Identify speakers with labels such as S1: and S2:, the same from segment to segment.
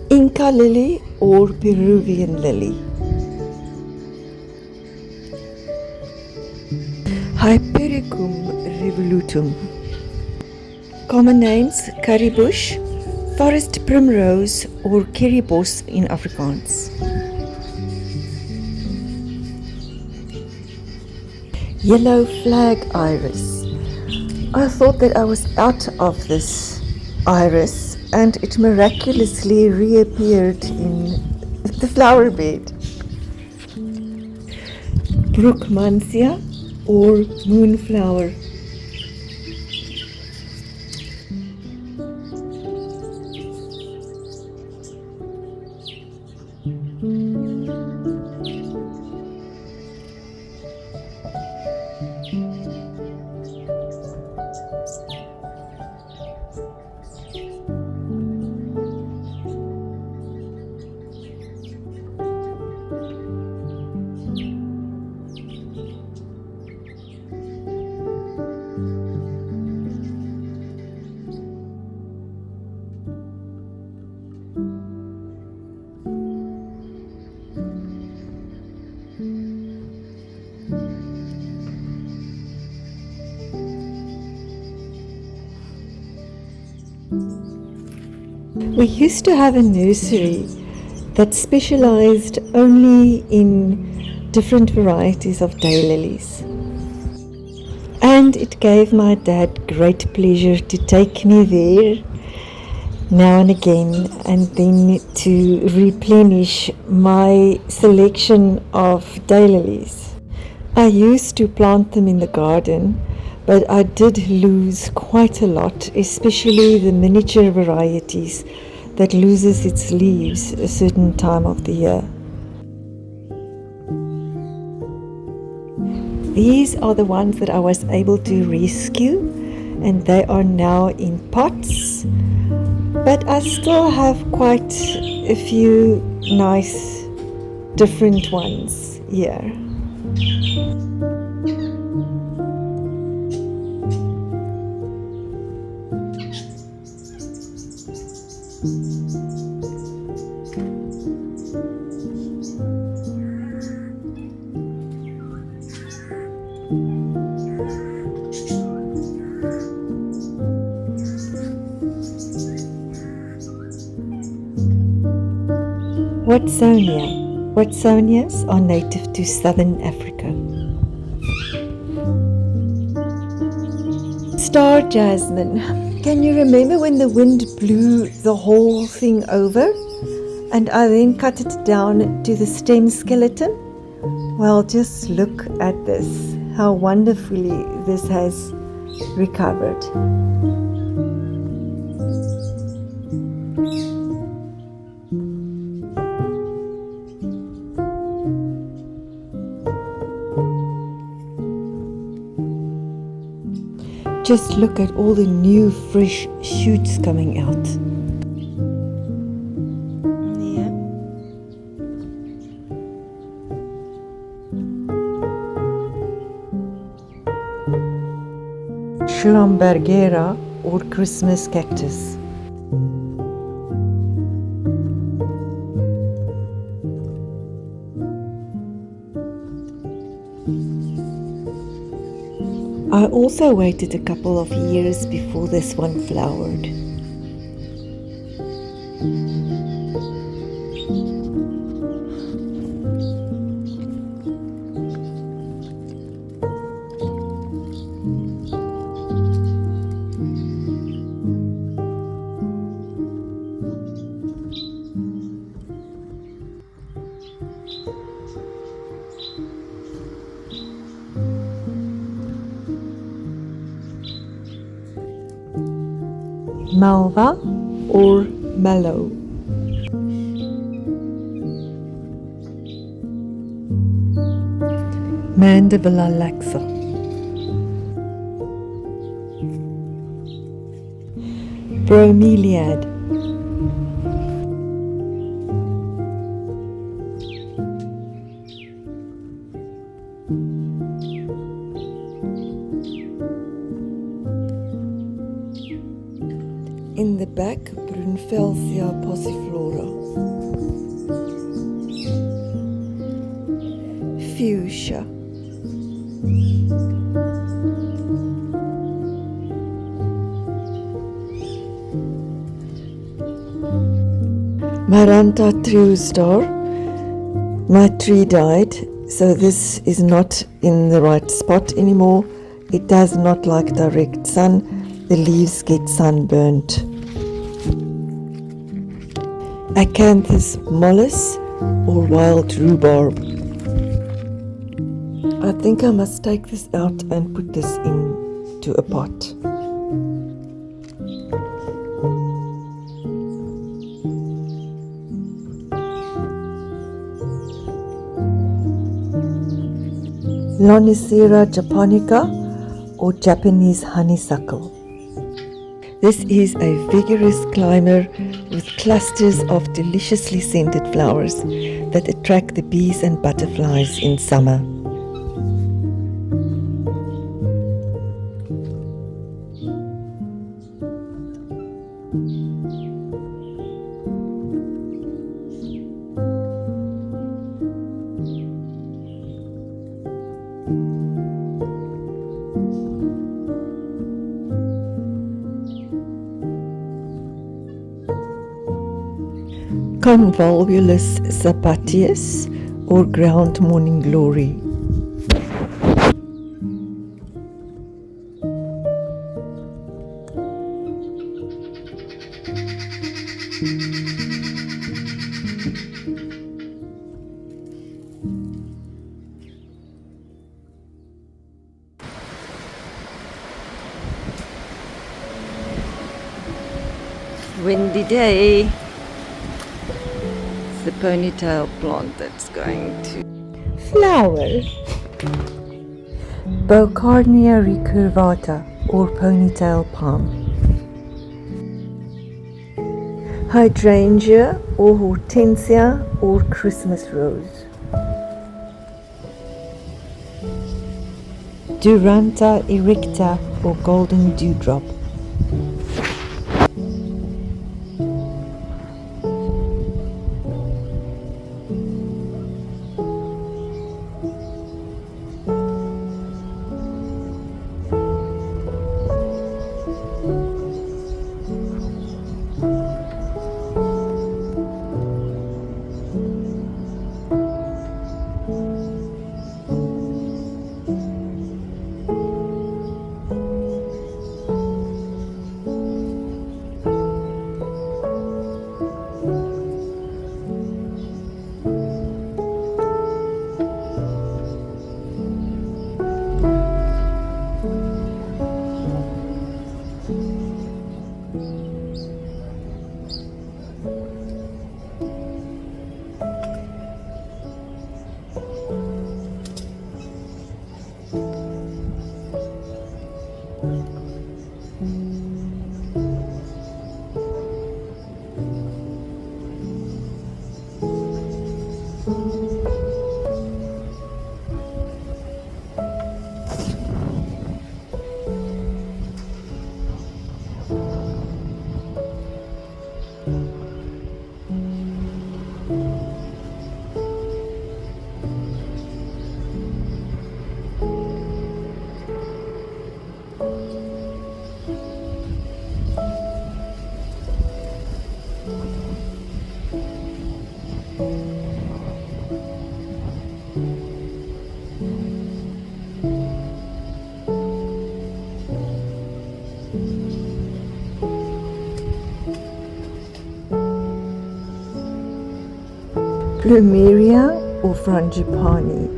S1: Inca lily or Peruvian lily. Hypericum revolutum. Common names: currybush, forest primrose or kerrybos in Afrikaans. Yellow flag iris. I thought that I was out of this iris and it miraculously reappeared in the flower bed. Brookmansia or moonflower. We used to have a nursery that specialized only in different varieties of daylilies. And it gave my dad great pleasure to take me there now and again and then to replenish my selection of daylilies. I used to plant them in the garden, but I did lose quite a lot, especially the miniature varieties that loses its leaves a certain time of the year. These are the ones that I was able to rescue, and they are now in pots, but I still have quite a few nice different ones here. Watsonia. Watsonias are native to southern Africa. Star jasmine. Can you remember when the wind blew the whole thing over? And I then cut it down to the stem skeleton? Well, just look at this. How wonderfully this has recovered. Just look at all the new fresh shoots coming out. Yeah. Gqeberha or Christmas cactus. I also waited a couple of years before this one flowered. malva or mallow. Mandevilla laxa. Bromeliad. In the back, Brunfelsia passiflora. Fuchsia. Maranta triostar. My tree died, so this is not in the right spot anymore. It does not like direct sun. The leaves get sunburnt. Acanthus mollis or wild rhubarb. I think I must take this out and put this into a pot. Lonicera japonica or Japanese honeysuckle. This is a vigorous climber with clusters of deliciously scented flowers that attract the bees and butterflies in summer. Convolvulus sapatius or ground morning glory. Windy day. The ponytail plant that's going to flower. Bocarnia recurvata or ponytail palm. Hydrangea or hortensia or Christmas rose. Duranta erecta or golden dewdrop. Plumeria or frangipani.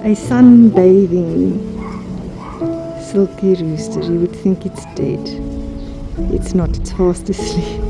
S1: A sunbathing silky rooster. You would think it's dead. It's not, it's fast asleep.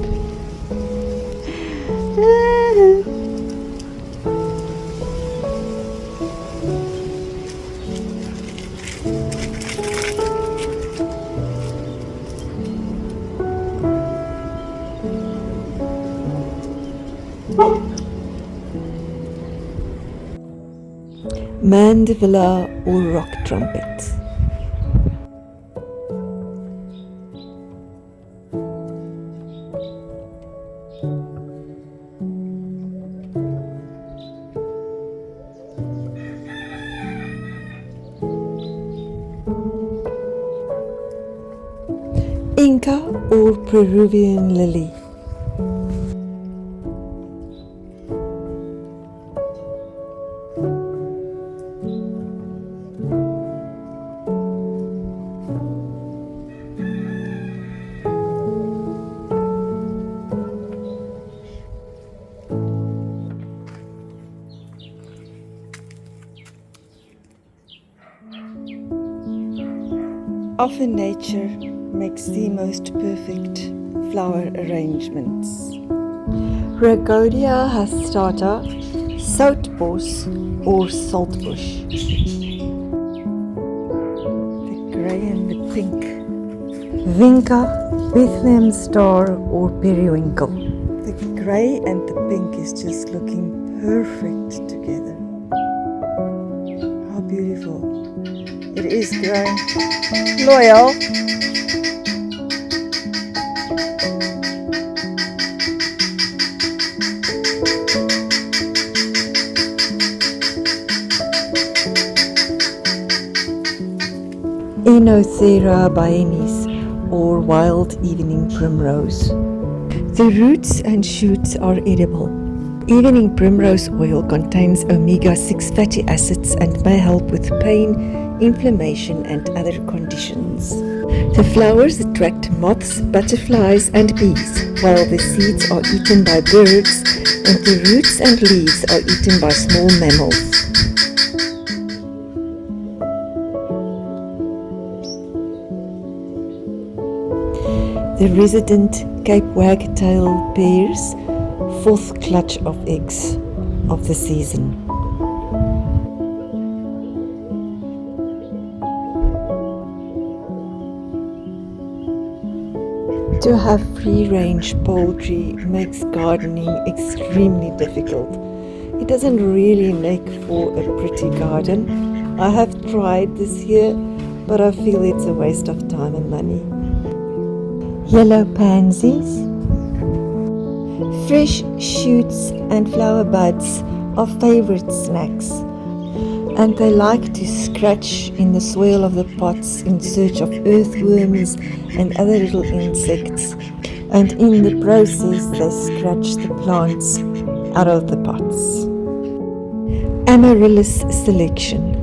S1: Mandevilla or rock trumpet. Inca or Peruvian lily. Often nature makes the most perfect flower arrangements. Rhagodia hastata, soutbos or saltbush. The grey and the pink. Vinca, Bethlehem star or periwinkle. The grey and the pink is just looking perfect together. How beautiful. It is growing. Loyal. Enothera baenis or wild evening primrose. The roots and shoots are edible. Evening primrose oil contains omega-6 fatty acids and may help with pain, inflammation and other conditions. The flowers attract moths, butterflies and bees, while the seeds are eaten by birds and the roots and leaves are eaten by small mammals. The resident Cape wagtail bears fourth clutch of eggs of the season. To have free-range poultry makes gardening extremely difficult. It doesn't really make for a pretty garden. I have tried this year, but I feel it's a waste of time and money. Yellow pansies. Fresh shoots and flower buds are favorite snacks, and they like to scratch in the soil of the pots in search of earthworms and other little insects, and in the process they scratch the plants out of the pots. Amaryllis selection.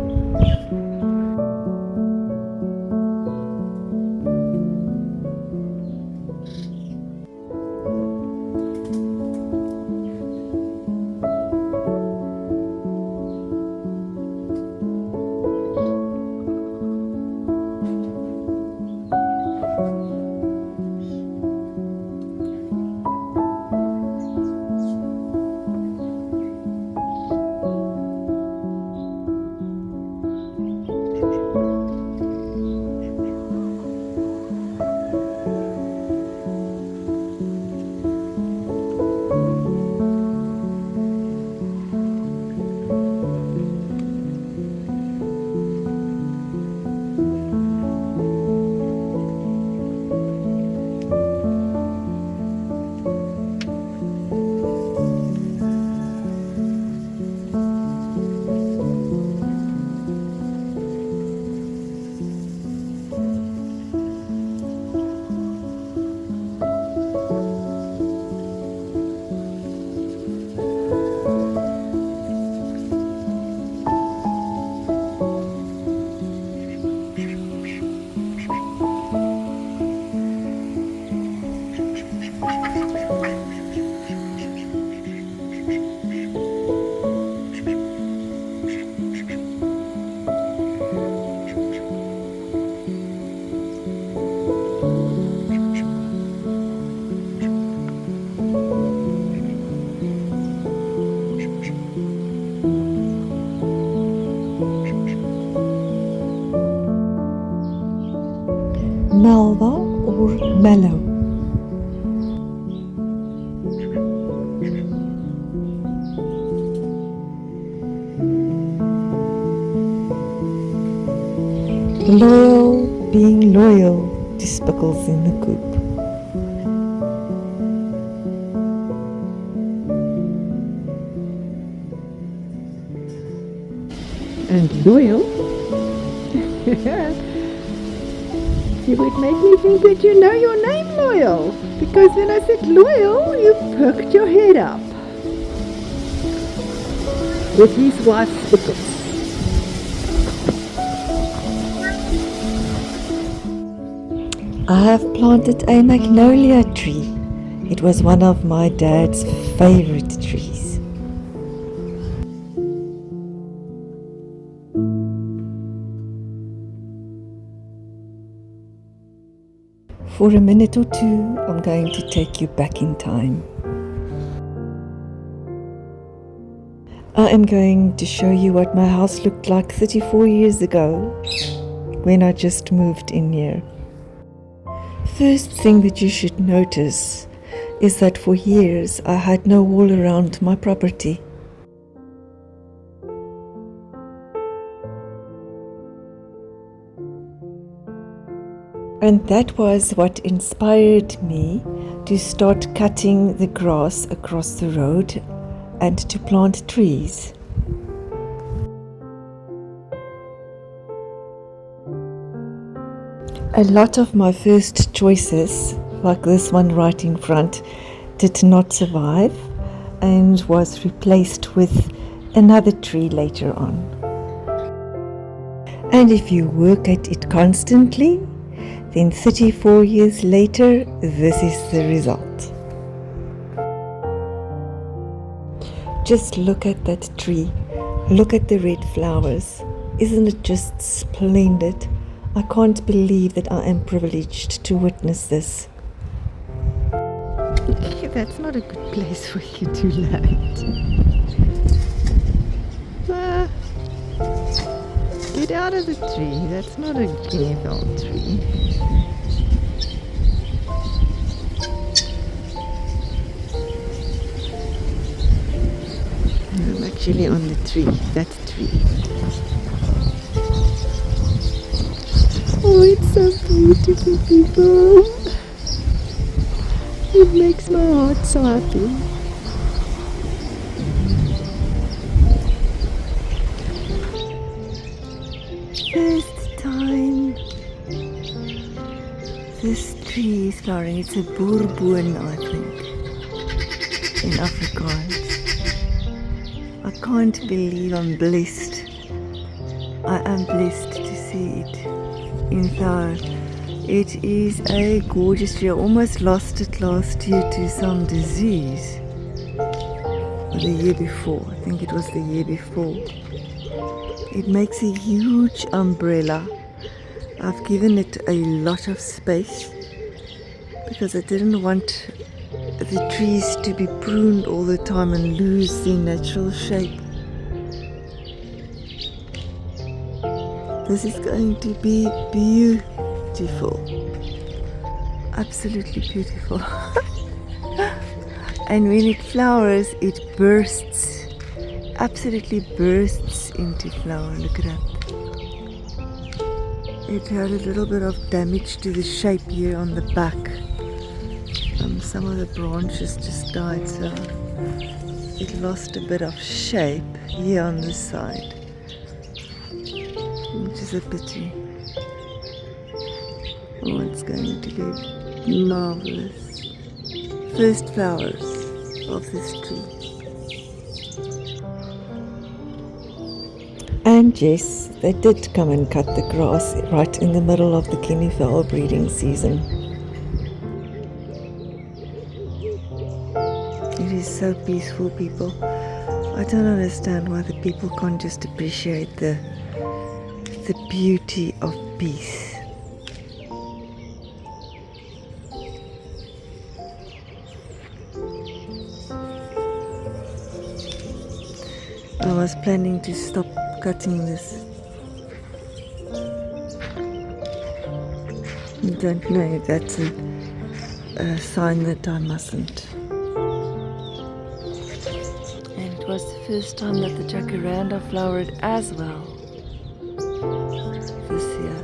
S1: malva or mallow. Loyal being loyal to Spickles in the coop.
S2: And loyal? You would make me think that you know your name, Loyal, because when I said Loyal, you perked your head up. With his wife, Spickles.
S1: I have planted a magnolia tree. It was one of my dad's favorite trees. For a minute or two, I'm going to take you back in time. I am going to show you what my house looked like 34 years ago, when I just moved in here. First thing that you should notice is that for years I had no wall around my property. And that was what inspired me to start cutting the grass across the road and to plant trees. A lot of my first choices, like this one right in front, did not survive and was replaced with another tree later on. And if you work at it constantly, then 34 years later, this is the result. Just look at that tree. Look at the red flowers. Isn't it just splendid? I can't believe that I am privileged to witness this.
S2: That's not a good place for you to land. Get out of the tree. That's not a Guinea Fowl tree. I'm actually on the tree. That tree. Oh, it's so beautiful, people. It makes my heart so happy. First time this tree is flowering. It's a boerboon, I think, in Afrikaans. I can't believe I'm blessed. I am blessed to see it in flower. It is a gorgeous tree. I almost lost it last year to some disease. Or the year before. I think it was the year before. It makes a huge umbrella. I've given it a lot of space because I didn't want the trees to be pruned all the time and lose their natural shape. This is going to be beautiful. Absolutely beautiful. And when it flowers, it bursts. Absolutely bursts into flower. Look at that. It had a little bit of damage to the shape here on the back. Some of the branches just died, so it lost a bit of shape here on this side, which is a pity. Oh, it's going to be marvelous. First flowers of this tree. And yes, they did come and cut the grass right in the middle of the Guinea Fowl breeding season. It is so peaceful, people. I don't understand why the people can't just appreciate the beauty of peace. I was planning to stop cutting this I don't know if that's a sign that I mustn't. And it was the first time that the jacaranda flowered as well this year.